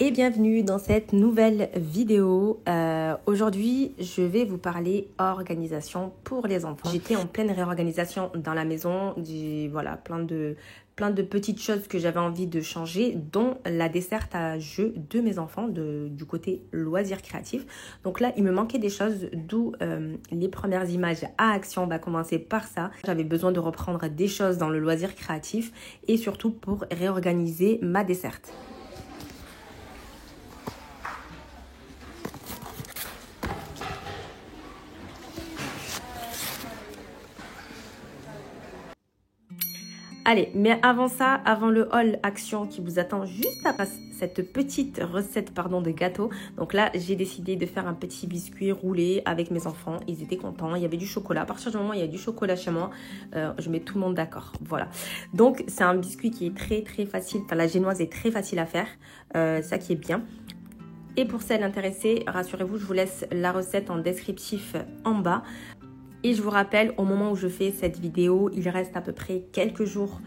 Et bienvenue dans cette nouvelle vidéo. Aujourd'hui, je vais vous parler organisation pour les enfants. J'étais en pleine réorganisation dans la maison, voilà, plein de petites choses que j'avais envie de changer, dont la desserte à jeu de mes enfants du côté loisirs créatifs. Donc là, il me manquait des choses, d'où les premières images à action. On va commencer par ça. J'avais besoin de reprendre des choses dans le loisir créatif et surtout pour réorganiser ma desserte. Allez, mais avant ça, avant le haul action qui vous attend juste après cette petite recette de gâteau. Donc là, j'ai décidé de faire un petit biscuit roulé avec mes enfants. Ils étaient contents, il y avait du chocolat. À partir du moment où il y a du chocolat chez moi, je mets tout le monde d'accord. Voilà. Donc, c'est un biscuit qui est très très facile. Enfin, la génoise est très facile à faire. Ça qui est bien. Et pour celles intéressées, rassurez-vous, je vous laisse la recette en descriptif en bas. Et je vous rappelle, au moment où je fais cette vidéo, il reste à peu près quelques jours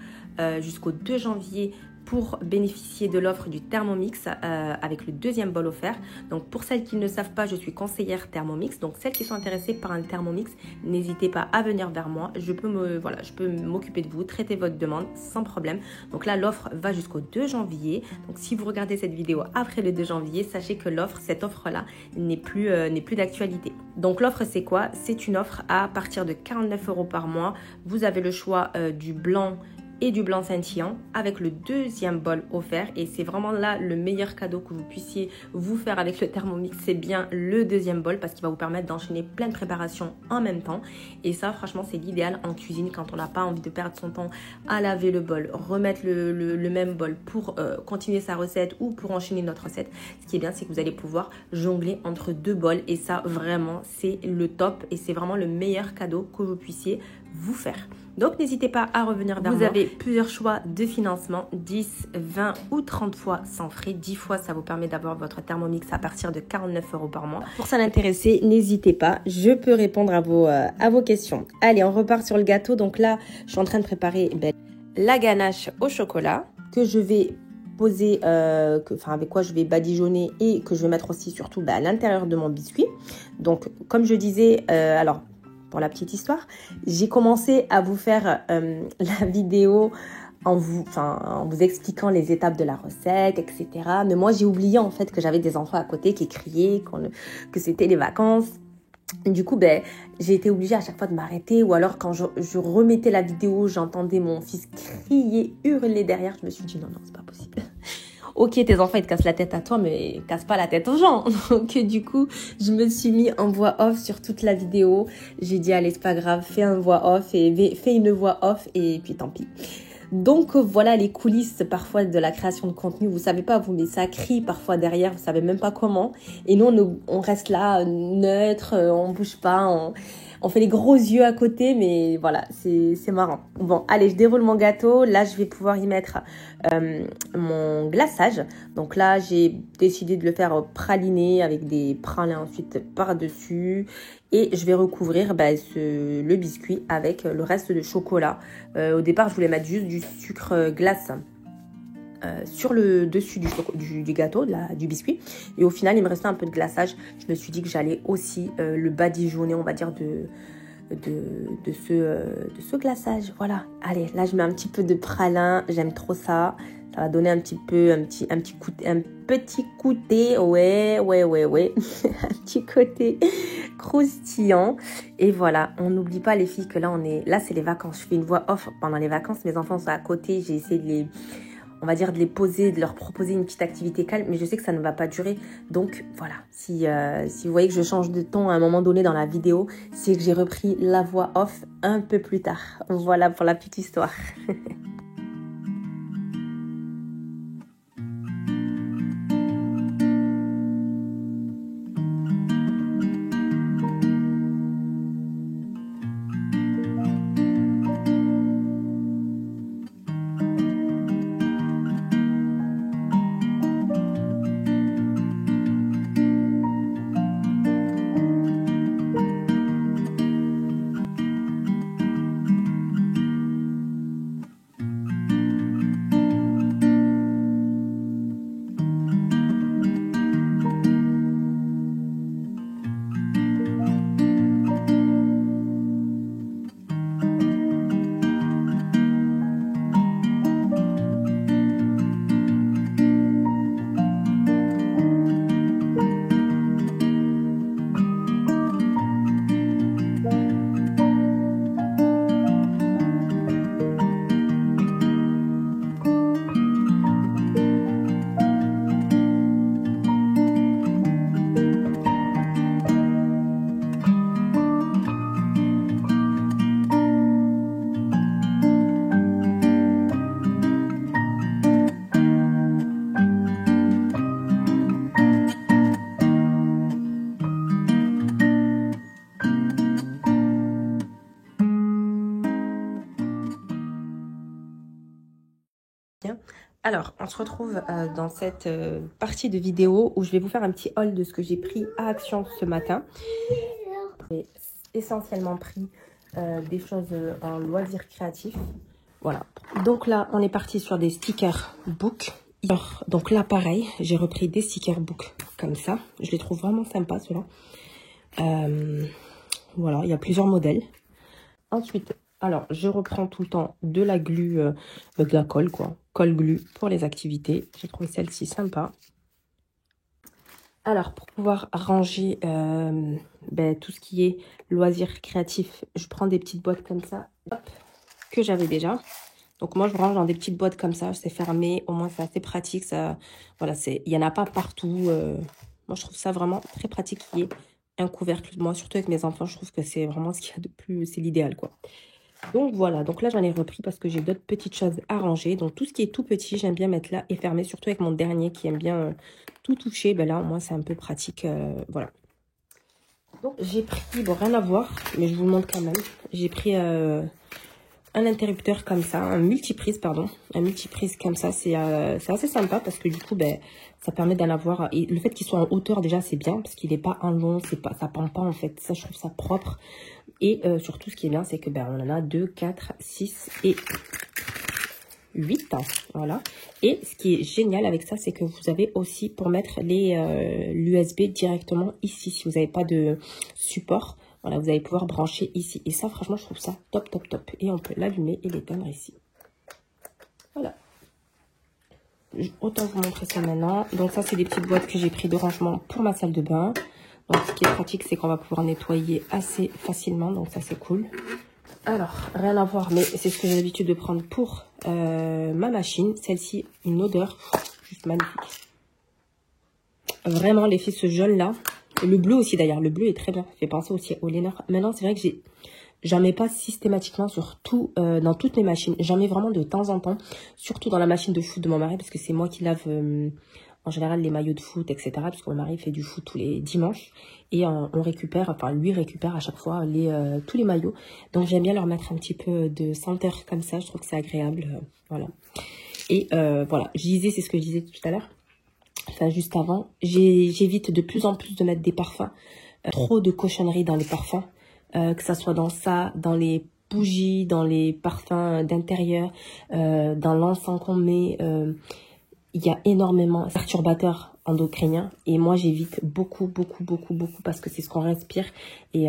jusqu'au 2 janvier pour bénéficier de l'offre du Thermomix avec le deuxième bol offert. Donc pour celles qui ne savent pas, je suis conseillère Thermomix. Donc celles qui sont intéressées par un Thermomix, n'hésitez pas à venir vers moi. Je peux m'occuper de vous, traiter votre demande sans problème. Donc là, l'offre va jusqu'au 2 janvier. Donc si vous regardez cette vidéo après le 2 janvier, sachez que cette offre-là n'est plus d'actualité. Donc l'offre, c'est quoi? C'est une offre à partir de 49 € par mois. Vous avez le choix du blanc et du blanc scintillant avec le deuxième bol offert, et c'est vraiment là le meilleur cadeau que vous puissiez vous faire avec le Thermomix, c'est bien le deuxième bol parce qu'il va vous permettre d'enchaîner plein de préparations en même temps. Et ça, franchement, c'est l'idéal en cuisine quand on n'a pas envie de perdre son temps à laver le bol, remettre le même bol pour continuer sa recette ou pour enchaîner notre recette. Ce qui est bien, c'est que vous allez pouvoir jongler entre deux bols, et ça, vraiment, c'est le top et c'est vraiment le meilleur cadeau que vous puissiez vous faire. Donc n'hésitez pas à revenir vers moi. Vous avez plusieurs choix de financement, 10, 20 ou 30 fois sans frais. 10 fois, ça vous permet d'avoir votre Thermomix à partir de 49 € par mois. Pour ça l'intéresser, n'hésitez pas, je peux répondre à vos questions. Allez, on repart sur le gâteau. Donc là, je suis en train de préparer la ganache au chocolat que je vais poser, avec quoi je vais badigeonner et que je vais mettre aussi surtout à l'intérieur de mon biscuit. Donc comme je disais, pour la petite histoire, j'ai commencé à vous faire la vidéo en vous expliquant les étapes de la recette, etc. Mais moi, j'ai oublié en fait que j'avais des enfants à côté qui criaient, que c'était les vacances. Du coup, j'ai été obligée à chaque fois de m'arrêter, ou alors quand je remettais la vidéo, j'entendais mon fils crier, hurler derrière. Je me suis dit non, c'est pas possible. Ok, tes enfants, ils te cassent la tête à toi, mais casse pas la tête aux gens. Donc, du coup, je me suis mis en voix off sur toute la vidéo. J'ai dit, allez, c'est pas grave, fais une voix off et puis tant pis. Donc, voilà les coulisses parfois de la création de contenu. Vous savez pas, mais ça crie parfois derrière, vous savez même pas comment. Et nous, on reste là, neutre, on bouge pas, on fait les gros yeux à côté, mais voilà, c'est marrant. Bon, allez, je déroule mon gâteau. Là, je vais pouvoir y mettre mon glaçage. Donc là, j'ai décidé de le faire praliné avec des pralins ensuite par-dessus. Et je vais recouvrir le biscuit avec le reste de chocolat. Au départ, je voulais mettre juste du sucre glace sur le dessus du gâteau, du biscuit. Et au final, il me restait un peu de glaçage. Je me suis dit que j'allais aussi le badigeonner, on va dire, de ce glaçage. Voilà. Allez, là, je mets un petit peu de pralin. J'aime trop ça. Ça va donner un petit côté, ouais. Un petit côté croustillant. Et voilà, on n'oublie pas les filles que là, c'est les vacances. Je fais une voix off pendant les vacances. Mes enfants sont à côté. J'ai essayé de les poser, de leur proposer une petite activité calme, mais je sais que ça ne va pas durer. Donc voilà, si vous voyez que je change de ton à un moment donné dans la vidéo, c'est que j'ai repris la voix off un peu plus tard. Voilà pour la petite histoire. Alors, on se retrouve dans cette partie de vidéo où je vais vous faire un petit haul de ce que j'ai pris à Action ce matin. J'ai essentiellement pris des choses en loisirs créatifs. Voilà. Donc là, on est parti sur des stickers book. Donc là, pareil, j'ai repris des stickers book comme ça. Je les trouve vraiment sympas, ceux-là. Voilà, il y a plusieurs modèles. Ensuite, alors, je reprends tout le temps de la glu, de la colle, quoi. Colle glu pour les activités. J'ai trouvé celle-ci sympa. Alors, pour pouvoir ranger tout ce qui est loisirs créatifs, je prends des petites boîtes comme ça, hop, que j'avais déjà. Donc, moi, je range dans des petites boîtes comme ça. C'est fermé, au moins, c'est assez pratique. Ça, voilà, il n'y en a pas partout. Moi, je trouve ça vraiment très pratique qu'il y ait un couvercle. Moi, surtout avec mes enfants, je trouve que c'est vraiment ce qu'il y a de plus, c'est l'idéal, quoi. Donc voilà, donc là j'en ai repris parce que j'ai d'autres petites choses à ranger. Donc tout ce qui est tout petit, j'aime bien mettre là et fermer, surtout avec mon dernier qui aime bien tout toucher. Ben là, moi c'est un peu pratique, voilà. Donc j'ai pris, bon rien à voir, mais je vous le montre quand même. J'ai pris un interrupteur comme ça, un multiprise pardon. Un multiprise comme ça, c'est assez sympa parce que du coup, ben, ça permet d'en avoir. Et le fait qu'il soit en hauteur déjà c'est bien parce qu'il n'est pas en long, ça pend pas en fait. Ça je trouve ça propre. Et surtout, ce qui est bien, c'est que ben, on en a 2, 4, 6 et 8. Voilà. Et ce qui est génial avec ça, c'est que vous avez aussi pour mettre l'USB directement ici. Si vous n'avez pas de support, voilà, vous allez pouvoir brancher ici. Et ça, franchement, je trouve ça top, top, top. Et on peut l'allumer et l'éteindre ici. Voilà. Autant vous montrer ça maintenant. Donc ça, c'est des petites boîtes que j'ai pris de rangement pour ma salle de bain. Donc, ce qui est pratique, c'est qu'on va pouvoir nettoyer assez facilement. Donc, ça, c'est cool. Alors, rien à voir, mais c'est ce que j'ai l'habitude de prendre pour ma machine. Celle-ci, une odeur juste magnifique. Vraiment, l'effet ce jaune-là. Le bleu aussi, d'ailleurs. Le bleu est très bien. Ça fait penser aussi au Lénard. Maintenant, c'est vrai que j'en mets pas systématiquement sur tout, dans toutes mes machines. J'en mets vraiment de temps en temps. Surtout dans la machine de foot de mon mari, parce que c'est moi qui lave... en général, les maillots de foot, etc. Parce que mon mari fait du foot tous les dimanches. Et on récupère, enfin, lui récupère à chaque fois tous les maillots. Donc, j'aime bien leur mettre un petit peu de senteur comme ça. Je trouve que c'est agréable. Voilà. Et voilà, je disais, c'est ce que je disais tout à l'heure. Enfin, juste avant. J'évite de plus en plus de mettre des parfums. Trop de cochonneries dans les parfums. Que ça soit dans ça, dans les bougies, dans les parfums d'intérieur, dans l'encens qu'on met... il y a énormément de perturbateurs endocriniens et moi j'évite beaucoup parce que c'est ce qu'on respire et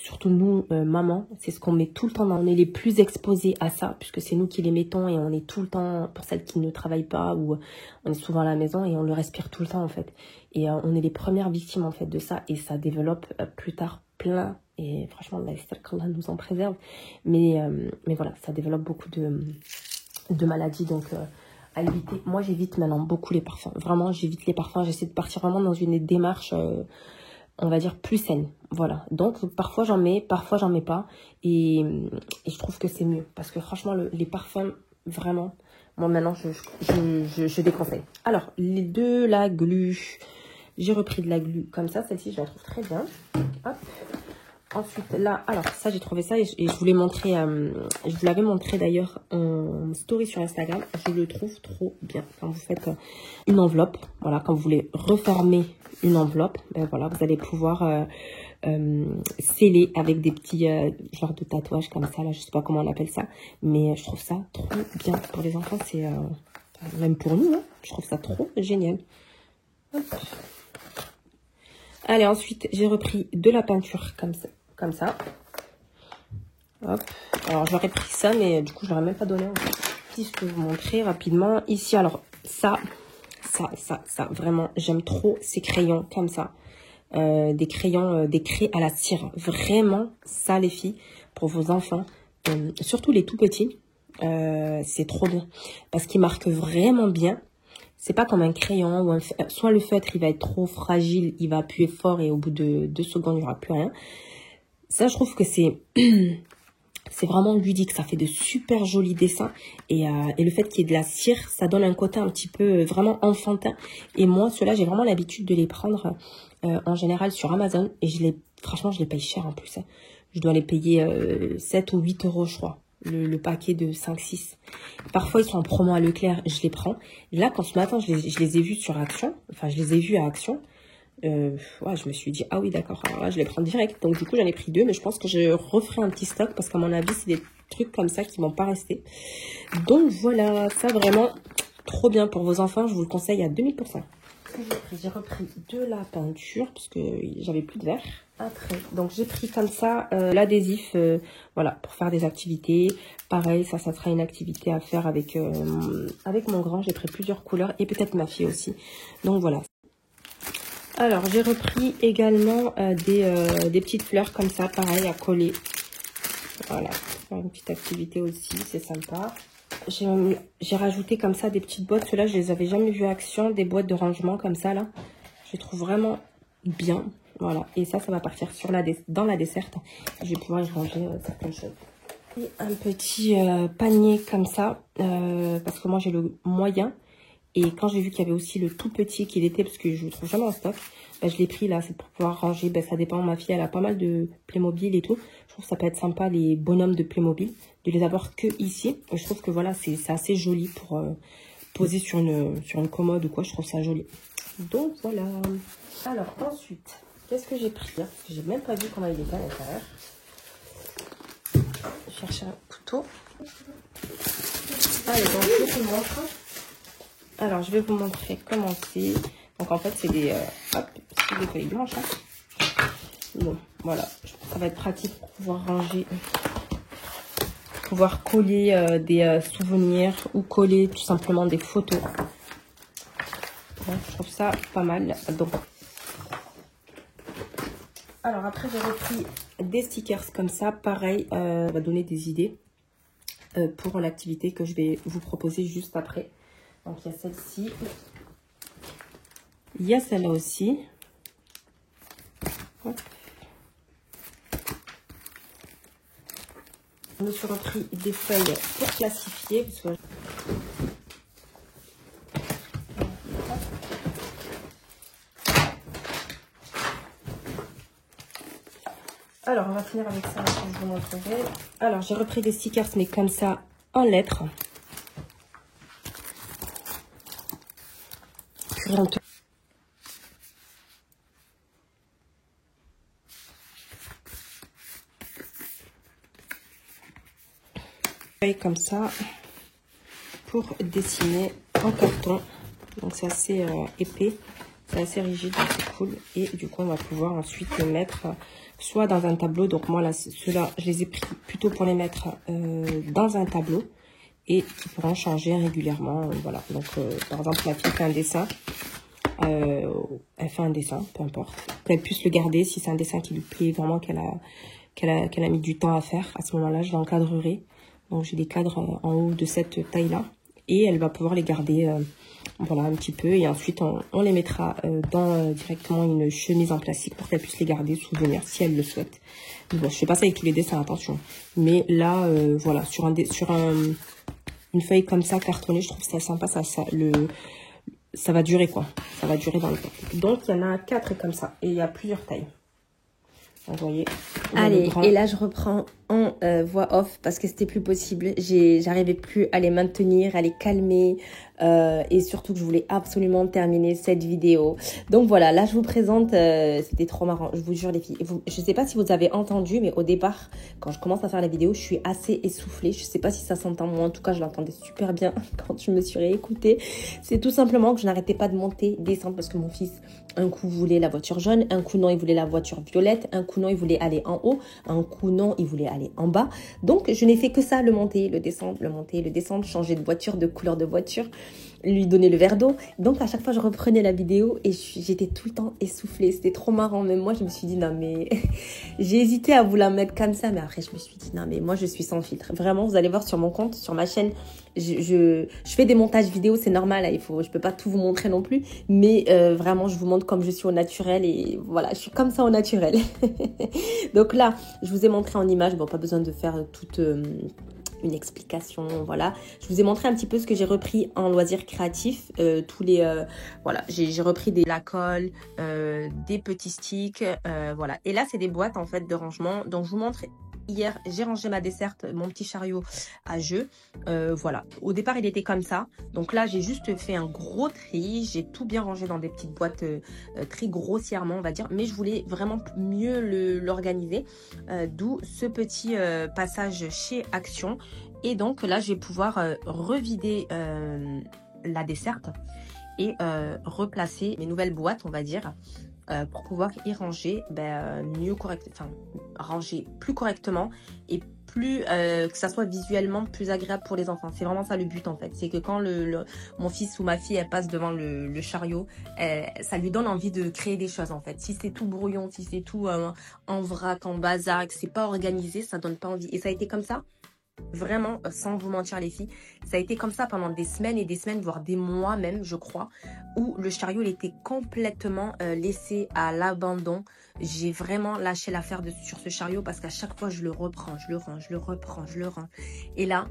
surtout nous maman, c'est ce qu'on met tout le temps, on est les plus exposés à ça puisque c'est nous qui les mettons et on est tout le temps, pour celles qui ne travaillent pas ou on est souvent à la maison et on le respire tout le temps en fait et on est les premières victimes en fait de ça et ça développe plus tard plein et franchement qu'Allah nous en préserve mais voilà, ça développe beaucoup de maladies donc à éviter. Moi, j'évite maintenant beaucoup les parfums. Vraiment, j'évite les parfums. J'essaie de partir vraiment dans une démarche, on va dire, plus saine. Voilà. Donc, parfois, j'en mets, parfois, j'en mets pas. Et je trouve que c'est mieux. Parce que franchement, les parfums, vraiment, moi, maintenant, je déconseille. Alors, les deux, la glu. J'ai repris de la glu comme ça. Celle-ci, je la trouve très bien. Hop. Ensuite, là, alors ça, j'ai trouvé ça et je vous l'ai montré, je vous l'avais montré d'ailleurs en story sur Instagram. Je le trouve trop bien quand vous faites une enveloppe. Voilà, quand vous voulez refermer une enveloppe, ben voilà, vous allez pouvoir sceller avec des petits genres de tatouages comme ça. Là, je sais pas comment on appelle ça, mais je trouve ça trop bien pour les enfants. C'est même pour nous, hein, je trouve ça trop génial. Hop. Allez, ensuite, j'ai repris de la peinture comme ça. Comme ça. Hop. Alors, j'aurais pris ça, mais du coup, je l'aurais même pas donné. Si je peux vous montrer rapidement. Ici, alors, ça, vraiment, j'aime trop ces crayons comme ça. Des crayons, des craies à la cire. Vraiment, ça, les filles, pour vos enfants. Surtout les tout petits. C'est trop bien. Parce qu'ils marquent vraiment bien. C'est pas comme un crayon ou soit le feutre, il va être trop fragile, il va appuyer fort et au bout de 2 secondes, il n'y aura plus rien. Ça, je trouve que c'est vraiment ludique. Ça fait de super jolis dessins. Et le fait qu'il y ait de la cire, ça donne un côté un petit peu vraiment enfantin. Et moi, ceux-là, j'ai vraiment l'habitude de les prendre en général sur Amazon. Et franchement, je les paye cher en plus. Hein. Je dois les payer 7 ou 8 euros, je crois. le paquet de 5-6. Parfois, ils sont en promo à Leclerc, je les prends. Et là, quand ce matin, je les ai vus sur Action, enfin, je les ai vus à Action, ouais, je me suis dit, ah oui, d'accord, alors là, je les prends direct. Donc, du coup, j'en ai pris 2, mais je pense que je referai un petit stock parce qu'à mon avis, c'est des trucs comme ça qui vont pas rester. Donc, voilà, ça, vraiment, trop bien pour vos enfants. Je vous le conseille à 2000%. J'ai repris de la peinture parce que j'avais plus de verre. Après, donc j'ai pris comme ça l'adhésif, voilà, pour faire des activités. Pareil, ça sera une activité à faire avec mon grand. J'ai pris plusieurs couleurs et peut-être ma fille aussi. Donc voilà. Alors j'ai repris également des petites fleurs comme ça, pareil à coller. Voilà, faire une petite activité aussi, c'est sympa. J'ai rajouté comme ça des petites boîtes. Ceux-là, je les avais jamais vues à Action. Des boîtes de rangement comme ça, là. Je les trouve vraiment bien. Voilà. Et ça va partir sur dans la desserte. Je vais pouvoir y ranger certaines choses. Et un petit panier comme ça. Parce que moi, j'ai le moyen. Et quand j'ai vu qu'il y avait aussi le tout petit qu'il était, parce que je le trouve jamais en stock, bah, je l'ai pris là, c'est pour pouvoir ranger. Bah, ça dépend, ma fille, elle a pas mal de Playmobil et tout. Je trouve que ça peut être sympa, les bonhommes de Playmobil, de les avoir que ici. Et je trouve que voilà, c'est assez joli pour poser sur une commode ou quoi. Je trouve ça joli. Donc voilà. Alors ensuite, qu'est-ce que j'ai pris là? Parce que j'ai même pas vu comment il était à l'intérieur. Je cherche un couteau. Allez, donc je vous montre. Alors, je vais vous montrer comment c'est. Donc, en fait, c'est des feuilles blanches. Hein. Bon, voilà. Ça va être pratique pour pouvoir ranger, pouvoir coller des souvenirs ou coller tout simplement des photos. Donc, je trouve ça pas mal. Donc, alors, après, j'ai repris des stickers comme ça. Pareil, on va donner des idées pour l'activité que je vais vous proposer juste après. Donc, il y a celle-ci. Il y a celle-là aussi. Hop. Je me suis repris des feuilles pour classifier. Parce que... Alors, on va finir avec ça. Je vous montrerai. Alors, j'ai repris des stickers, mais comme ça, en lettres. Comme ça pour dessiner en carton. Donc c'est assez épais, c'est assez rigide, donc c'est cool. Et du coup on va pouvoir ensuite les mettre soit dans un tableau. Donc moi là ceux-là je les ai pris plutôt pour les mettre dans un tableau et qui pourront changer régulièrement. Voilà, donc par exemple la fille fait un dessin, elle fait un dessin, peu importe, qu'elle puisse le garder. Si c'est un dessin qui lui plaît vraiment, qu'elle a mis du temps à faire, à ce moment là je l'encadrerai. Donc j'ai des cadres en haut de cette taille là et elle va pouvoir les garder voilà un petit peu, et ensuite on les mettra dans directement une chemise en plastique pour qu'elle puisse les garder souvenir si elle le souhaite. Bon, je fais pas ça avec tous les dessins, attention, mais là voilà, sur une feuille comme ça cartonnée, je trouve ça sympa. Ça va durer quoi, ça va durer dans le temps. Donc il y en a 4 comme ça et il y a plusieurs tailles. Vous voyez. Allez, et là je reprends en voix off parce que c'était plus possible. J'arrivais plus à les maintenir, à les calmer et surtout que je voulais absolument terminer cette vidéo. Donc voilà, là je vous présente, c'était trop marrant, je vous jure les filles. Je sais pas si vous avez entendu, mais au départ, quand je commence à faire la vidéo, je suis assez essoufflée. Je sais pas si ça s'entend, moi en tout cas je l'entendais super bien quand je me suis réécoutée. C'est tout simplement que je n'arrêtais pas de monter, descendre parce que mon fils, un coup voulait la voiture jaune, un coup non il voulait la voiture violette, un coup non il voulait aller en haut, un coup non il voulait aller en bas. Donc je n'ai fait que ça, le monter, le descendre, le monter, le descendre, changer de voiture, de couleur de voiture, lui donner le verre d'eau. Donc à chaque fois je reprenais la vidéo et j'étais tout le temps essoufflée. C'était trop marrant. Même moi je me suis dit non mais j'ai hésité à vous la mettre comme ça, mais après je me suis dit non mais moi je suis sans filtre. Vraiment, vous allez voir sur mon compte, sur ma chaîne, je fais des montages vidéo, c'est normal, là, je peux pas tout vous montrer non plus, mais vraiment je vous montre comme je suis au naturel et voilà, je suis comme ça au naturel. Donc là je vous ai montré en image, bon pas besoin de faire toute une explication, voilà. Je vous ai montré un petit peu ce que j'ai repris en loisirs créatifs, voilà, j'ai repris la colle, des petits sticks, voilà. Et là c'est des boîtes en fait de rangement, donc je vous montre hier, j'ai rangé ma desserte, mon petit chariot à jeu. Voilà, au départ, il était comme ça. Donc là, j'ai juste fait un gros tri. J'ai tout bien rangé dans des petites boîtes très grossièrement, on va dire. Mais je voulais vraiment mieux l'organiser. D'où ce petit passage chez Action. Et donc là, je vais pouvoir revider la desserte et replacer mes nouvelles boîtes, on va dire, pour pouvoir y ranger ranger plus correctement et plus que ça soit visuellement plus agréable pour les enfants. C'est vraiment ça le but en fait. C'est que quand mon fils ou ma fille elle passe devant le chariot, ça lui donne envie de créer des choses en fait. Si c'est tout brouillon, si c'est tout en vrac, en bazar, que c'est pas organisé, ça donne pas envie. Et ça a été comme ça. Vraiment, sans vous mentir les filles, ça a été comme ça pendant des semaines et des semaines, voire des mois même, je crois, où le chariot il était complètement laissé à l'abandon. J'ai vraiment lâché l'affaire sur ce chariot parce qu'à chaque fois, je le reprends, je le range, je le reprends, je le range. Et là,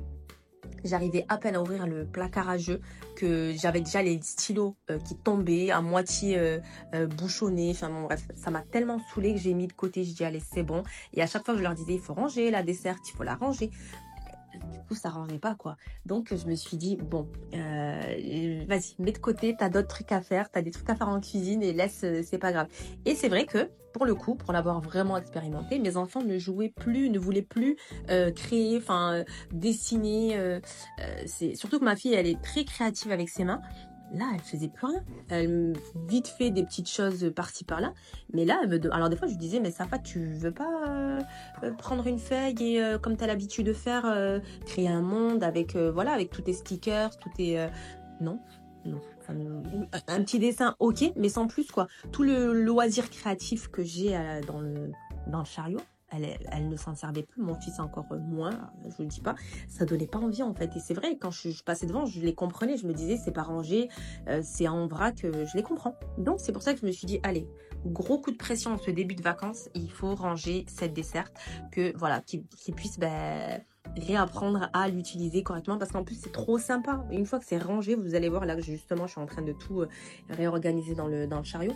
j'arrivais à peine à ouvrir le placard à jeu que j'avais déjà les stylos qui tombaient à moitié bouchonnés. Enfin bon, bref, ça m'a tellement saoulée que j'ai mis de côté. Je dis allez, c'est bon. Et à chaque fois, je leur disais il faut ranger la desserte, il faut la ranger. Du coup, ça rangeait pas quoi. Donc, je me suis dit, bon, vas-y, mets de côté, t'as d'autres trucs à faire, t'as des trucs à faire en cuisine et laisse, c'est pas grave. Et c'est vrai que, pour le coup, pour l'avoir vraiment expérimenté, mes enfants ne jouaient plus, ne voulaient plus créer, dessiner. C'est surtout que ma fille, elle est très créative avec ses mains. Là, elle faisait plus rien. Elle vite fait des petites choses par-ci par-là. Mais là, alors des fois, je lui disais, mais Safa, tu veux pas prendre une feuille et comme tu as l'habitude de faire, créer un monde avec, avec tous tes stickers, tous tes... Non, non. Un petit dessin, ok, mais sans plus, quoi. Tout le loisir créatif que j'ai dans le chariot, elle ne s'en servait plus, mon fils encore moins, je vous le dis pas, ça donnait pas envie en fait. Et c'est vrai, quand je passais devant, je les comprenais, je me disais c'est pas rangé, c'est en vrac, je les comprends. Donc c'est pour ça que je me suis dit, allez, gros coup de pression en ce début de vacances, il faut ranger cette desserte, que voilà, qu'ils puissent réapprendre à l'utiliser correctement, parce qu'en plus c'est trop sympa. Une fois que c'est rangé, vous allez voir là que justement je suis en train de tout réorganiser dans le chariot.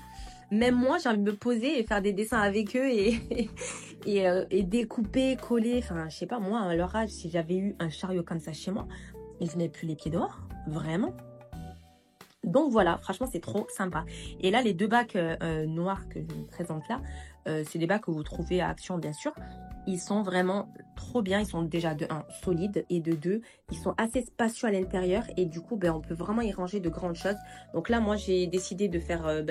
Même moi, j'ai envie de me poser et faire des dessins avec eux et découper, coller. Enfin, je sais pas, moi, à leur âge, si j'avais eu un chariot comme ça chez moi, je n'avais plus les pieds dehors. Vraiment. Donc voilà, franchement, c'est trop sympa. Et là, les deux bacs noirs que je vous présente là, c'est des bacs que vous trouvez à Action, bien sûr. Ils sont vraiment trop bien. Ils sont déjà de 1 solides et de 2, ils sont assez spacieux à l'intérieur. Et du coup, on peut vraiment y ranger de grandes choses. Donc là, moi, j'ai décidé de faire...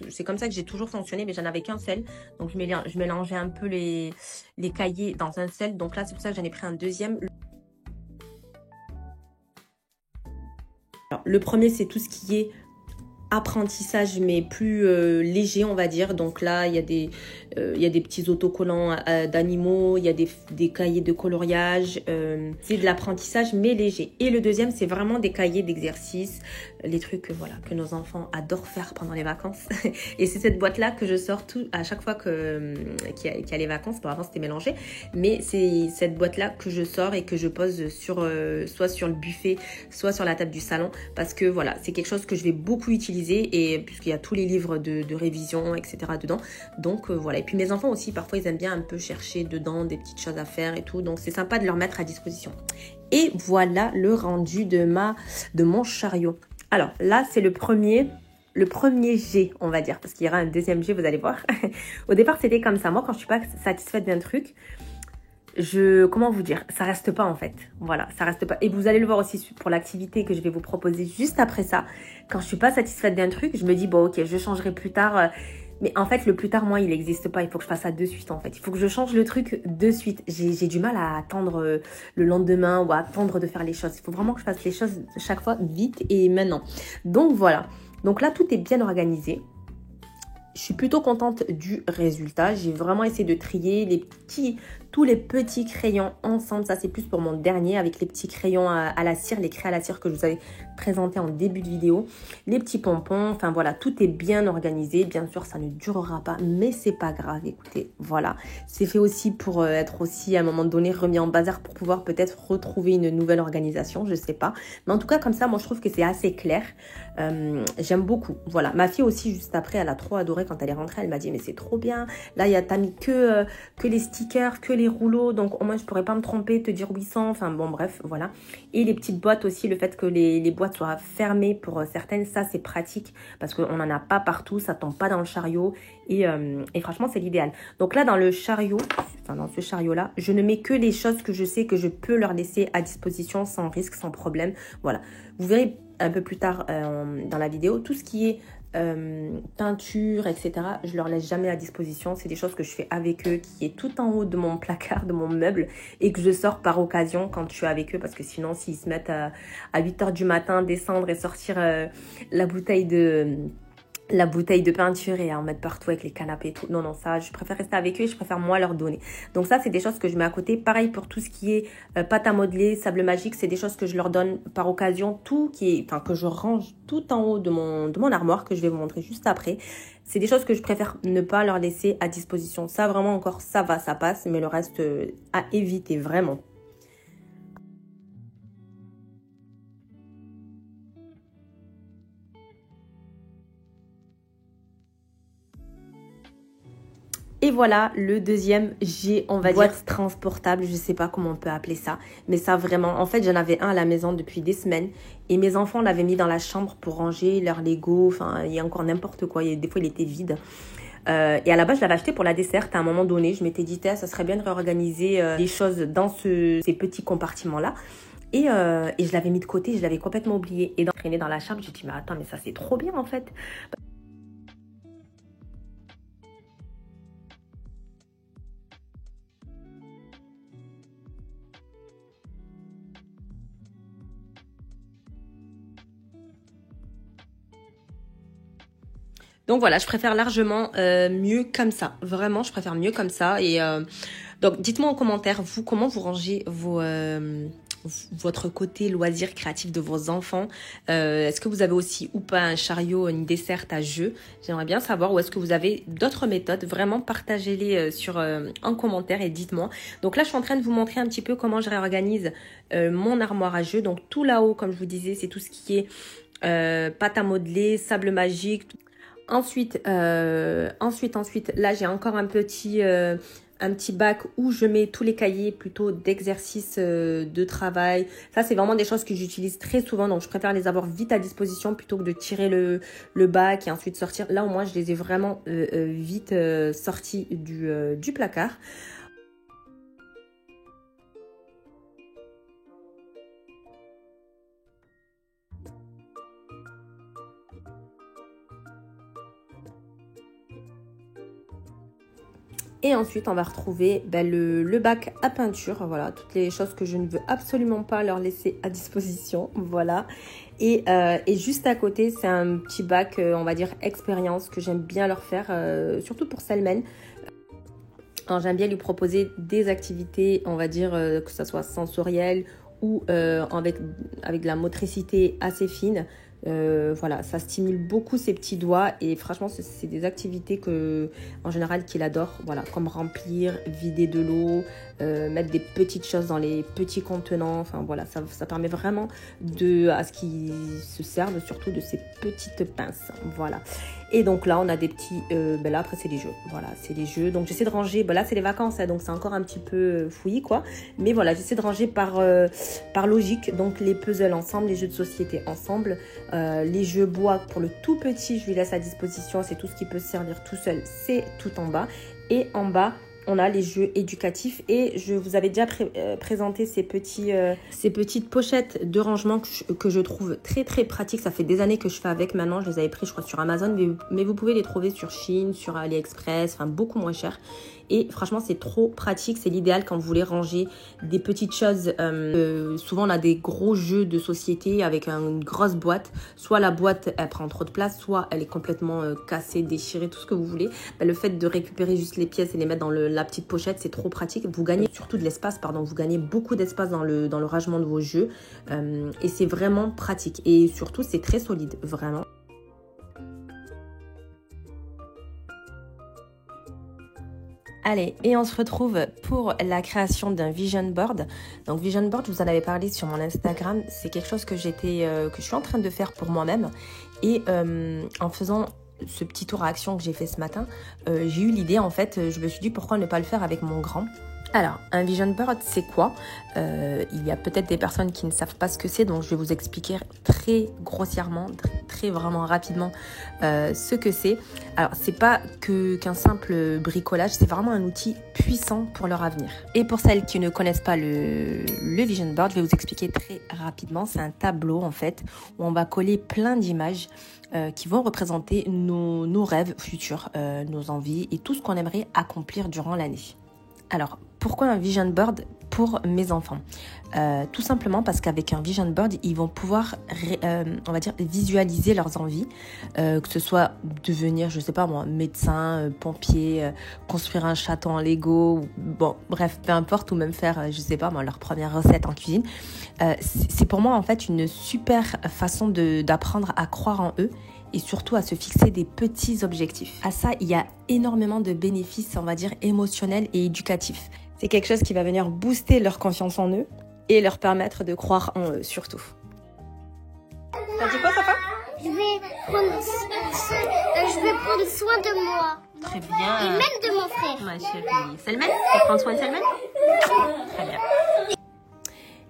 c'est comme ça que j'ai toujours fonctionné, mais j'en avais qu'un seul. Donc je mélangeais un peu les cahiers dans un seul. Donc là, c'est pour ça que j'en ai pris un deuxième. Alors, le premier, c'est tout ce qui est apprentissage, mais plus léger, on va dire. Donc là, il y a des petits autocollants d'animaux, il y a des cahiers de coloriage. C'est de l'apprentissage, mais léger. Et le deuxième, c'est vraiment des cahiers d'exercice, les trucs que nos enfants adorent faire pendant les vacances. Et c'est cette boîte-là que je sors à chaque fois qu'il y a les vacances. Bon, avant, c'était mélangé. Mais c'est cette boîte-là que je sors et que je pose soit sur le buffet, soit sur la table du salon. Parce que voilà, c'est quelque chose que je vais beaucoup utiliser. Et puisqu'il y a tous les livres de révision, etc. dedans. Donc voilà. Et puis mes enfants aussi, parfois, ils aiment bien un peu chercher dedans des petites choses à faire et tout. Donc c'est sympa de leur mettre à disposition. Et voilà le rendu de mon chariot. Alors là, c'est le premier G, on va dire. Parce qu'il y aura un deuxième G, vous allez voir. Au départ, c'était comme ça. Moi, quand je suis pas satisfaite d'un truc, comment vous dire, ça reste pas en fait. Voilà, ça reste pas. Et vous allez le voir aussi pour l'activité que je vais vous proposer juste après ça. Quand je suis pas satisfaite d'un truc, je me dis bon ok, je changerai plus tard. Mais en fait, le plus tard, moi, il n'existe pas. Il faut que je fasse ça de suite, en fait. Il faut que je change le truc de suite. J'ai du mal à attendre le lendemain ou à attendre de faire les choses. Il faut vraiment que je fasse les choses chaque fois vite et maintenant. Donc voilà. Donc là, tout est bien organisé. Je suis plutôt contente du résultat. J'ai vraiment essayé de trier tous les petits crayons ensemble. Ça, c'est plus pour mon dernier avec les petits crayons à la cire, les crayons à la cire que je vous avais présenté en début de vidéo. Les petits pompons, enfin voilà, tout est bien organisé. Bien sûr, ça ne durera pas, mais c'est pas grave. Écoutez, voilà. C'est fait aussi pour être aussi à un moment donné remis en bazar pour pouvoir peut-être retrouver une nouvelle organisation, je sais pas. Mais en tout cas, comme ça, moi, je trouve que c'est assez clair. J'aime beaucoup. Voilà. Ma fille aussi, juste après, elle a trop adoré quand elle est rentrée. Elle m'a dit, mais c'est trop bien. Là, t'as mis que les stickers, que les rouleaux, donc au moins je pourrais pas me tromper, te dire 800, enfin bon bref, voilà. Et les petites boîtes aussi, le fait que les boîtes soient fermées pour certaines, ça c'est pratique parce qu'on n'en a pas partout, ça tombe pas dans le chariot et franchement c'est l'idéal. Donc là dans le chariot, enfin dans ce chariot là, je ne mets que les choses que je sais que je peux leur laisser à disposition sans risque, sans problème, voilà. Vous verrez un peu plus tard dans la vidéo, tout ce qui est peinture, etc. Je leur laisse jamais à disposition. C'est des choses que je fais avec eux, qui est tout en haut de mon placard, de mon meuble, et que je sors par occasion quand je suis avec eux, parce que sinon, s'ils se mettent à 8 h du matin, descendre et sortir la bouteille de peinture et à en mettre partout avec les canapés et tout. Non, non, ça, je préfère rester avec eux et je préfère moi leur donner. Donc ça, c'est des choses que je mets à côté. Pareil pour tout ce qui est pâte à modeler, sable magique, c'est des choses que je leur donne par occasion. Tout qui est, enfin, que je range tout en haut de mon armoire, que je vais vous montrer juste après. C'est des choses que je préfère ne pas leur laisser à disposition. Ça, vraiment, encore, ça va, ça passe, mais le reste, à éviter, vraiment. Et voilà le deuxième on va dire boîte transportable, je sais pas comment on peut appeler ça, mais ça vraiment, en fait j'en avais un à la maison depuis des semaines et mes enfants l'avaient mis dans la chambre pour ranger leurs Lego, enfin il y a encore n'importe quoi, des fois il était vide. Et à la base je l'avais acheté pour la desserte. À un moment donné je m'étais dit ça serait bien de réorganiser les choses dans ces petits compartiments là. Et je l'avais mis de côté, je l'avais complètement oublié. Et traîner dans la chambre, j'ai dit mais attends, mais ça c'est trop bien en fait. Donc voilà, je préfère largement mieux comme ça. Vraiment, je préfère mieux comme ça. Et donc, dites-moi en commentaire, vous, comment vous rangez votre côté loisir créatif de vos enfants. Est-ce que vous avez aussi ou pas un chariot, une desserte à jeu? J'aimerais bien savoir. Ou est-ce que vous avez d'autres méthodes? Vraiment, partagez-les en commentaire et dites-moi. Donc là, je suis en train de vous montrer un petit peu comment je réorganise mon armoire à jeu. Donc tout là-haut, comme je vous disais, c'est tout ce qui est pâte à modeler, sable magique. Ensuite, là, j'ai encore un petit bac où je mets tous les cahiers plutôt d'exercices de travail. Ça, c'est vraiment des choses que j'utilise très souvent. Donc, je préfère les avoir vite à disposition plutôt que de tirer le bac et ensuite sortir. Là, au moins, je les ai vraiment vite sortis du placard. Et ensuite, on va retrouver le bac à peinture. Voilà, toutes les choses que je ne veux absolument pas leur laisser à disposition. Voilà. Et juste à côté, c'est un petit bac, on va dire, expérience que j'aime bien leur faire, surtout pour Selmen. J'aime bien lui proposer des activités, on va dire, que ce soit sensorielles ou avec de la motricité assez fine. Voilà, ça stimule beaucoup ses petits doigts et franchement c'est des activités en général qu'il adore, voilà, comme remplir, vider de l'eau, mettre des petites choses dans les petits contenants, enfin voilà, ça permet vraiment à ce qu'il se serve surtout de ces petites pinces, voilà. Et donc là on a des petits, là après c'est les jeux, voilà, c'est les jeux, donc j'essaie de ranger, là c'est les vacances, hein, donc c'est encore un petit peu fouillis quoi, mais voilà, j'essaie de ranger par logique, donc les puzzles ensemble, les jeux de société ensemble, les jeux bois pour le tout petit, je lui laisse à disposition, c'est tout ce qui peut se servir tout seul, c'est tout en bas. Et en bas, on a les jeux éducatifs et je vous avais déjà présenté ces petites pochettes de rangement que je trouve très très pratiques. Ça fait des années que je fais avec maintenant. Je les avais pris je crois sur Amazon mais vous pouvez les trouver sur Shein, sur AliExpress, enfin beaucoup moins cher. Et franchement, c'est trop pratique. C'est l'idéal quand vous voulez ranger des petites choses. Souvent, on a des gros jeux de société avec une grosse boîte. Soit la boîte, elle prend trop de place, soit elle est complètement cassée, déchirée, tout ce que vous voulez. Le fait de récupérer juste les pièces et les mettre dans la petite pochette, c'est trop pratique. Vous gagnez surtout de l'espace, vous gagnez beaucoup d'espace dans le rangement de vos jeux. Et c'est vraiment pratique. Et surtout, c'est très solide, vraiment. Allez, et on se retrouve pour la création d'un vision board. Donc vision board, je vous en avais parlé sur mon Instagram. C'est quelque chose que je suis en train de faire pour moi-même. Et en faisant ce petit tour à action que j'ai fait ce matin, j'ai eu l'idée en fait, je me suis dit pourquoi ne pas le faire avec mon grand. Alors, un vision board, c'est quoi? Il y a peut-être des personnes qui ne savent pas ce que c'est, donc je vais vous expliquer très grossièrement, très vraiment rapidement ce que c'est. Alors, c'est pas qu'un simple bricolage, c'est vraiment un outil puissant pour leur avenir. Et pour celles qui ne connaissent pas le vision board, je vais vous expliquer très rapidement. C'est un tableau en fait où on va coller plein d'images qui vont représenter nos rêves futurs, nos envies et tout ce qu'on aimerait accomplir durant l'année. Alors, pourquoi un vision board pour mes enfants? Tout simplement parce qu'avec un vision board, ils vont pouvoir, on va dire, visualiser leurs envies, que ce soit devenir, je sais pas moi, médecin, pompier, construire un château en Lego, bon, bref, peu importe, ou même faire, je sais pas moi, leur première recette en cuisine. C'est pour moi en fait une super façon d'apprendre à croire en eux et surtout à se fixer des petits objectifs. À ça, il y a énormément de bénéfices, on va dire, émotionnels et éducatifs. C'est quelque chose qui va venir booster leur confiance en eux et leur permettre de croire en eux surtout. T'as dit quoi, papa? Je vais prendre soin de moi. Très bien. Et même de mon frère. Ma chérie. Selman, tu prends soin de Selman? Très bien.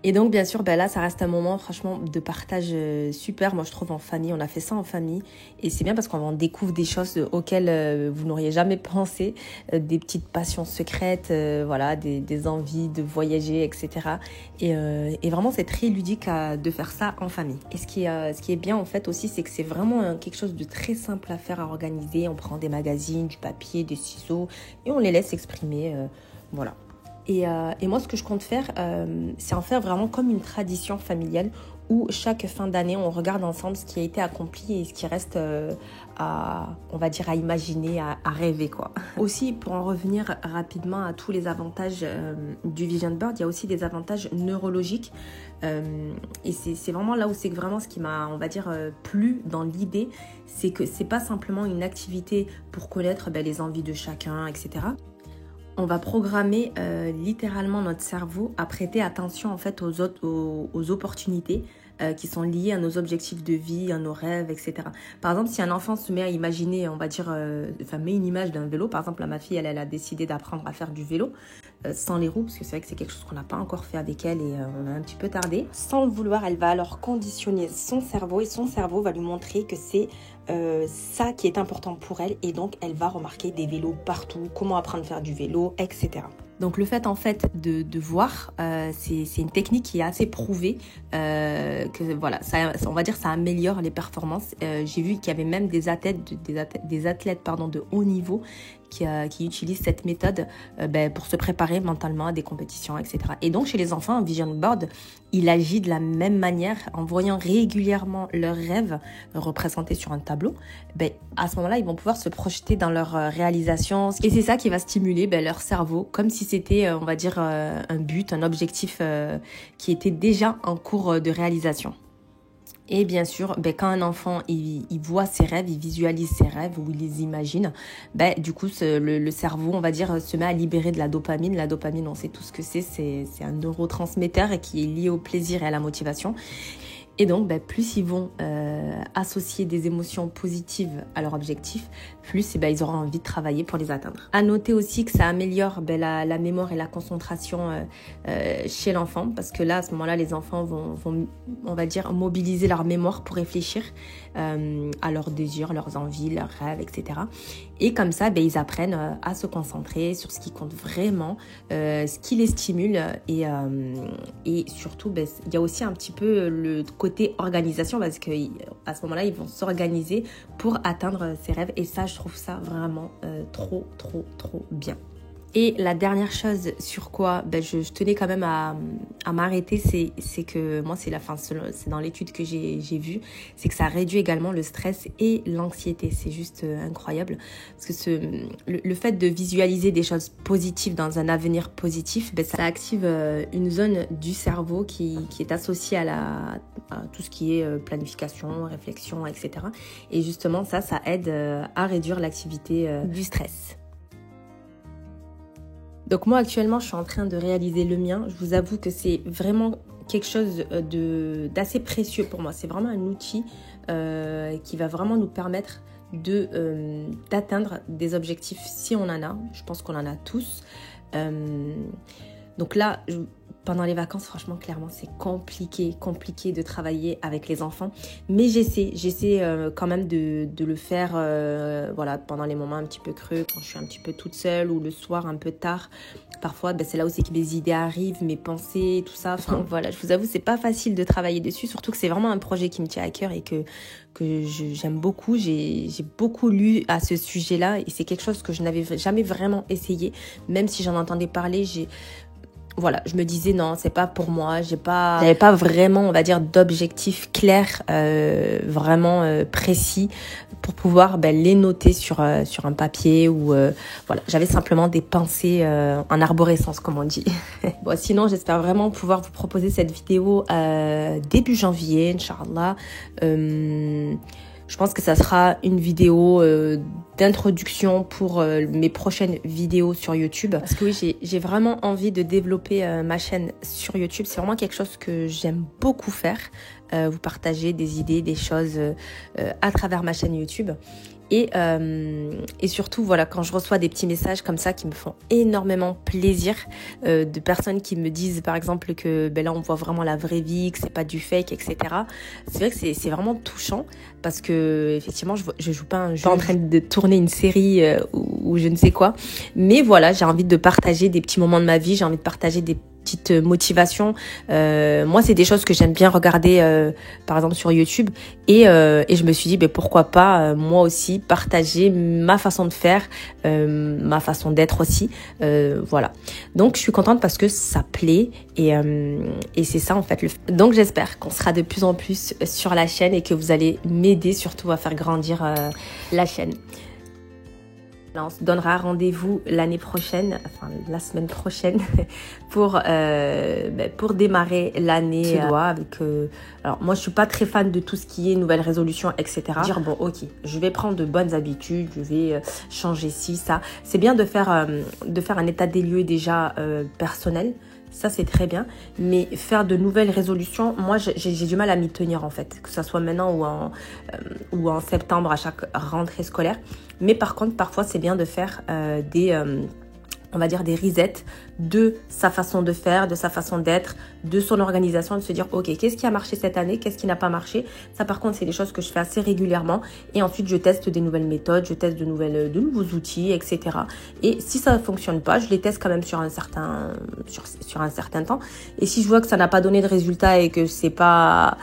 Et donc, bien sûr, là, ça reste un moment, franchement, de partage super. Moi, je trouve en famille, on a fait ça en famille. Et c'est bien parce qu'on découvre des choses auxquelles vous n'auriez jamais pensé. Des petites passions secrètes, voilà, des envies de voyager, etc. Et vraiment, c'est très ludique de faire ça en famille. Et ce qui est bien, en fait, aussi, c'est que c'est vraiment quelque chose de très simple à faire, à organiser. On prend des magazines, du papier, des ciseaux et on les laisse s'exprimer. Voilà. Et moi, ce que je compte faire, c'est en faire vraiment comme une tradition familiale où chaque fin d'année, on regarde ensemble ce qui a été accompli et ce qui reste on va dire, à imaginer, à rêver, quoi. Aussi, pour en revenir rapidement à tous les avantages du vision board, il y a aussi des avantages neurologiques. Et c'est vraiment là où c'est vraiment ce qui m'a, on va dire, plu dans l'idée, c'est que c'est pas simplement une activité pour connaître les envies de chacun, etc. On va programmer littéralement notre cerveau à prêter attention en fait aux opportunités qui sont liées à nos objectifs de vie, à nos rêves, etc. Par exemple, si un enfant se met à imaginer, on va dire, met une image d'un vélo. Par exemple, là, ma fille, elle a décidé d'apprendre à faire du vélo sans les roues, parce que c'est vrai que c'est quelque chose qu'on n'a pas encore fait avec elle et on a un petit peu tardé. Sans le vouloir, elle va alors conditionner son cerveau et son cerveau va lui montrer que c'est ça qui est important pour elle et donc elle va remarquer des vélos partout, comment apprendre à faire du vélo, etc. Donc le fait en fait de voir, c'est une technique qui est assez prouvée, que voilà, on va dire ça améliore les performances. J'ai vu qu'il y avait même des athlètes de haut niveau qui utilisent cette méthode pour se préparer mentalement à des compétitions, etc. Et donc chez les enfants, un vision board, il agit de la même manière en voyant régulièrement leurs rêves représentés sur un tableau. À ce moment-là, ils vont pouvoir se projeter dans leur réalisation et c'est ça qui va stimuler leur cerveau comme si c'était, on va dire, un but, un objectif qui était déjà en cours de réalisation. Et bien sûr, quand un enfant il voit ses rêves, il visualise ses rêves ou il les imagine, du coup le cerveau, on va dire, se met à libérer de la dopamine. La dopamine, on sait tout ce que c'est un neurotransmetteur qui est lié au plaisir et à la motivation. Et donc, plus ils vont associer des émotions positives à leur objectif, plus ils auront envie de travailler pour les atteindre. À noter aussi que ça améliore la mémoire et la concentration chez l'enfant, parce que là, à ce moment-là, les enfants vont, on va dire, mobiliser leur mémoire pour réfléchir à leurs désirs, leurs envies, leurs rêves, etc. Et comme ça, ils apprennent à se concentrer sur ce qui compte vraiment, ce qui les stimule et surtout, il y a aussi un petit peu le côté organisation parce qu'à ce moment-là, ils vont s'organiser pour atteindre ces rêves et ça, je trouve ça vraiment trop bien. Et la dernière chose sur quoi je tenais quand même à m'arrêter, c'est que moi, c'est dans l'étude que j'ai vue, c'est que ça réduit également le stress et l'anxiété. C'est juste incroyable parce que le fait de visualiser des choses positives dans un avenir positif, ça active une zone du cerveau qui est associée à tout ce qui est planification, réflexion, etc. Et justement, ça aide à réduire l'activité du stress. Donc moi actuellement je suis en train de réaliser le mien. Je vous avoue que c'est vraiment quelque chose d'assez précieux pour moi. C'est vraiment un outil qui va vraiment nous permettre d'atteindre des objectifs si on en a. Je pense qu'on en a tous. Donc là, pendant les vacances, franchement, clairement, c'est compliqué de travailler avec les enfants. Mais j'essaie quand même de le faire voilà, pendant les moments un petit peu creux, quand je suis un petit peu toute seule ou le soir un peu tard. Parfois, c'est là aussi que mes idées arrivent, mes pensées, tout ça. Enfin, voilà, je vous avoue, c'est pas facile de travailler dessus, surtout que c'est vraiment un projet qui me tient à cœur et que j'aime beaucoup. J'ai beaucoup lu à ce sujet-là et c'est quelque chose que je n'avais jamais vraiment essayé. Même si j'en entendais parler, voilà, je me disais non, c'est pas pour moi. J'avais pas vraiment, on va dire, d'objectif clair, vraiment précis pour pouvoir les noter sur un papier ou voilà. J'avais simplement des pensées en arborescence, comme on dit. Bon, sinon, j'espère vraiment pouvoir vous proposer cette vidéo début janvier, Inch'Allah. Je pense que ça sera une vidéo d'introduction pour mes prochaines vidéos sur YouTube. Parce que oui, j'ai vraiment envie de développer ma chaîne sur YouTube. C'est vraiment quelque chose que j'aime beaucoup faire. Vous partager des idées, des choses à travers ma chaîne YouTube. Et surtout, voilà, quand je reçois des petits messages comme ça qui me font énormément plaisir, de personnes qui me disent par exemple que là on voit vraiment la vraie vie, que c'est pas du fake, etc. C'est vrai que c'est vraiment touchant parce que effectivement je joue pas un jeu, en train de tourner une série ou je ne sais quoi. Mais voilà, j'ai envie de partager des petits moments de ma vie, j'ai envie de partager des petites motivations. Moi, c'est des choses que j'aime bien regarder, par exemple sur YouTube, et je me suis dit, pourquoi pas moi aussi partager ma façon de faire, ma façon d'être aussi. Voilà. Donc, je suis contente parce que ça plaît et c'est ça en fait. Donc, j'espère qu'on sera de plus en plus sur la chaîne et que vous allez m'aider surtout à faire grandir la chaîne. Là, on se donnera rendez-vous l'année prochaine, enfin la semaine prochaine, pour démarrer l'année avec. Alors moi, je suis pas très fan de tout ce qui est nouvelles résolutions, etc. Dire bon, ok, je vais prendre de bonnes habitudes, je vais changer ci, ça. C'est bien de faire un état des lieux déjà personnel. Ça, c'est très bien. Mais faire de nouvelles résolutions, moi, j'ai du mal à m'y tenir, en fait. Que ce soit maintenant ou en septembre, à chaque rentrée scolaire. Mais par contre, parfois, c'est bien de faire on va dire des resets de sa façon de faire, de sa façon d'être, de son organisation, de se dire ok, qu'est-ce qui a marché cette année, qu'est-ce qui n'a pas marché. Ça par contre c'est des choses que je fais assez régulièrement et ensuite je teste des nouvelles méthodes, je teste de nouveaux outils, etc. Et si ça ne fonctionne pas, je les teste quand même sur un certain temps, et si je vois que ça n'a pas donné de résultat et que c'est pas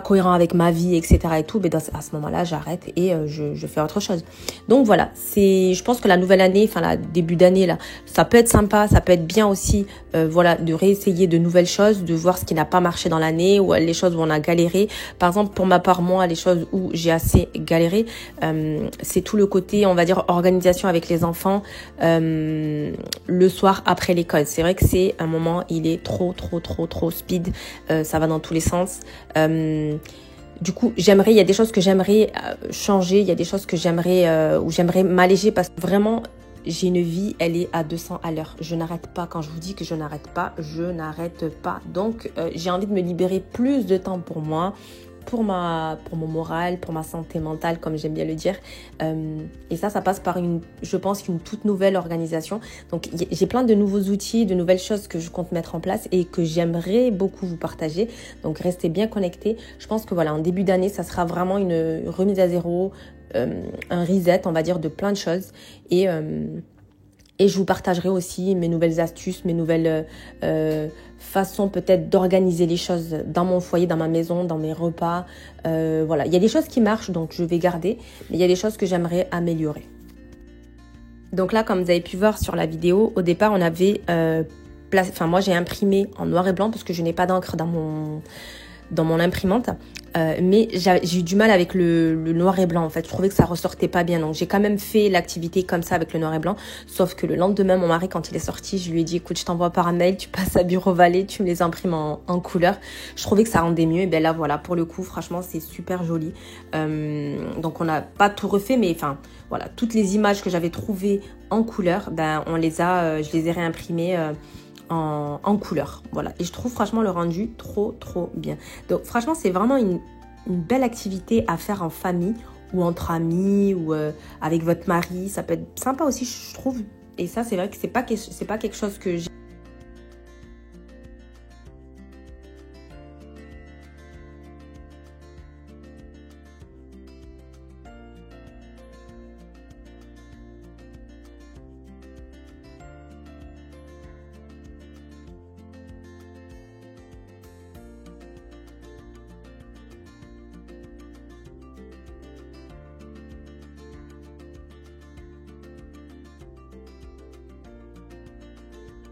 cohérent avec ma vie, etc. et tout, à ce moment-là, j'arrête et je fais autre chose. Donc voilà, je pense que la nouvelle année, enfin la début d'année là, ça peut être sympa, ça peut être bien aussi, voilà, de réessayer de nouvelles choses, de voir ce qui n'a pas marché dans l'année ou les choses où on a galéré. Par exemple, pour ma part, moi, les choses où j'ai assez galéré, c'est tout le côté, on va dire, organisation avec les enfants, le soir après l'école. C'est vrai que c'est un moment, il est trop speed, ça va dans tous les sens. Du coup, il y a des choses que j'aimerais changer, il y a des choses que où j'aimerais m'alléger parce que vraiment, j'ai une vie, elle est à 200 à l'heure. Je n'arrête pas. Quand je vous dis que je n'arrête pas, je n'arrête pas. Donc, j'ai envie de me libérer plus de temps pour moi, pour mon moral, pour ma santé mentale, comme j'aime bien le dire. Et ça passe par je pense, une toute nouvelle organisation. Donc, j'ai plein de nouveaux outils, de nouvelles choses que je compte mettre en place et que j'aimerais beaucoup vous partager. Donc, restez bien connectés. Je pense que voilà, en début d'année, ça sera vraiment une remise à zéro, un reset, on va dire, de plein de choses. Et je vous partagerai aussi mes nouvelles astuces, mes nouvelles façons peut-être d'organiser les choses dans mon foyer, dans ma maison, dans mes repas. Voilà, il y a des choses qui marchent, donc je vais garder. Mais il y a des choses que j'aimerais améliorer. Donc là, comme vous avez pu voir sur la vidéo, au départ, on avait moi, j'ai imprimé en noir et blanc parce que je n'ai pas d'encre dans mon imprimante. Mais j'ai eu du mal avec le noir et blanc en fait. Je trouvais que ça ressortait pas bien. Donc j'ai quand même fait l'activité comme ça avec le noir et blanc. Sauf que le lendemain, mon mari, quand il est sorti, je lui ai dit écoute, je t'envoie par un mail, tu passes à Bureau Vallée, tu me les imprimes en couleur. Je trouvais que ça rendait mieux. Et là voilà, pour le coup, franchement, c'est super joli. Donc on n'a pas tout refait, mais enfin voilà, toutes les images que j'avais trouvées en couleur, je les ai réimprimées en couleur, voilà. Et je trouve franchement le rendu trop bien. Donc franchement, c'est vraiment une belle activité à faire en famille ou entre amis ou avec votre mari. Ça peut être sympa aussi, je trouve, Et ça, c'est vrai que c'est pas quelque chose que j'ai.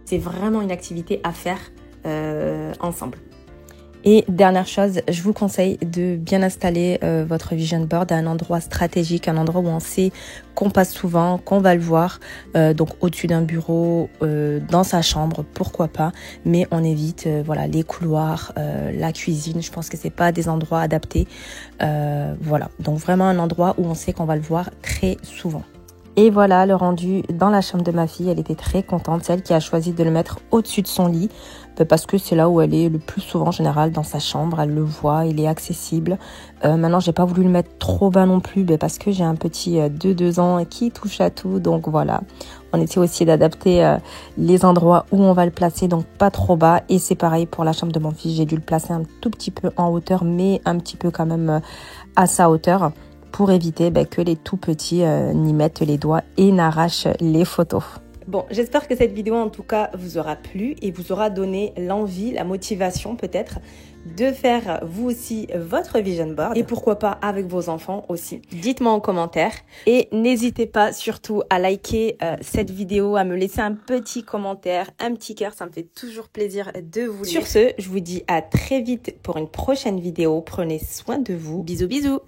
C'est vraiment une activité à faire ensemble. Et dernière chose, je vous conseille de bien installer votre vision board à un endroit stratégique, un endroit où on sait qu'on passe souvent, qu'on va le voir, donc au-dessus d'un bureau, dans sa chambre, pourquoi pas, mais on évite voilà, les couloirs, la cuisine, je pense que c'est pas des endroits adaptés. Voilà, donc vraiment un endroit où on sait qu'on va le voir très souvent. Et voilà le rendu dans la chambre de ma fille. Elle était très contente, celle qui a choisi de le mettre au-dessus de son lit parce que c'est là où elle est le plus souvent en général dans sa chambre. Elle le voit, il est accessible. Maintenant, j'ai pas voulu le mettre trop bas non plus parce que j'ai un petit de 2 ans qui touche à tout. Donc voilà, on essaie aussi d'adapter les endroits où on va le placer, donc pas trop bas. Et c'est pareil pour la chambre de mon fils. J'ai dû le placer un tout petit peu en hauteur, mais un petit peu quand même à sa hauteur, pour éviter que les tout petits n'y mettent les doigts et n'arrachent les photos. Bon, j'espère que cette vidéo en tout cas vous aura plu et vous aura donné l'envie, la motivation peut-être de faire vous aussi votre vision board et pourquoi pas avec vos enfants aussi. Dites-moi en commentaire et n'hésitez pas surtout à liker cette vidéo, à me laisser un petit commentaire, un petit cœur, ça me fait toujours plaisir de vous lire. Sur ce, je vous dis à très vite pour une prochaine vidéo. Prenez soin de vous. Bisous bisous.